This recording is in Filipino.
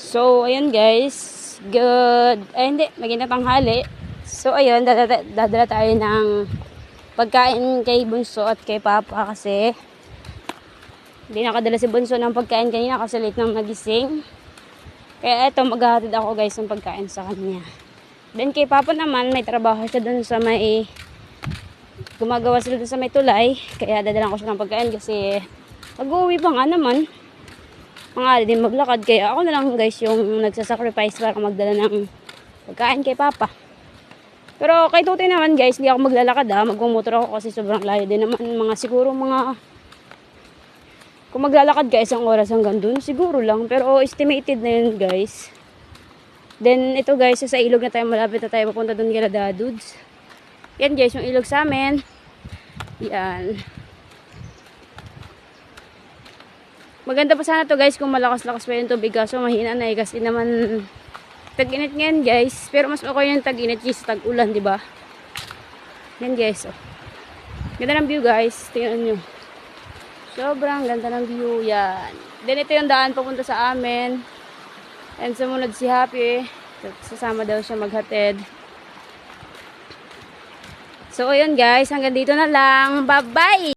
So, ayun guys. Good. Ay, hindi. Magandang tanghali. So, ayun. Dadala tayo ng pagkain kay Bunso at kay Papa kasi hindi nakadala si Bunso ng pagkain kanina kasi late nang nagising. Kaya eto, maghahatid ako guys ng pagkain sa kanya. Then kay Papa naman, may trabaho siya dun sa may gumagawa sila dun sa may tulay. Kaya dadalan ko siya ng pagkain kasi mag-uwi pa nga naman. Mga din maglakad. Kaya ako na lang guys yung nagsasacrifice para magdala ng pagkain kay Papa. Pero kay Tutoy naman guys, hindi ako maglalakad magmumotor ako kasi sobrang layo din naman. Siguro kung maglalakad guys, ang oras hanggang dun, siguro lang. Pero estimated na yun guys. Then ito guys, sa ilog na tayo, malapit na tayo papunta dun kila Dadudes. Yan guys, yung ilog sa amin. Yan. Maganda pa sana to guys kung malakas-lakas pa yung tubig kaso mahina na kasi naman tag-init ngayon guys. Pero mas okay yung tag-init kaysa tag-ulan, di ba? Yan guys. Oh. Ganda ng view guys. Tingnan nyo. Sobrang ganda ng view. Yan. Then ito yung daan papunta sa amin. And sumunod si Happy. Sasama daw siya maghatid. So ayun guys. Hanggang dito na lang. Bye-bye!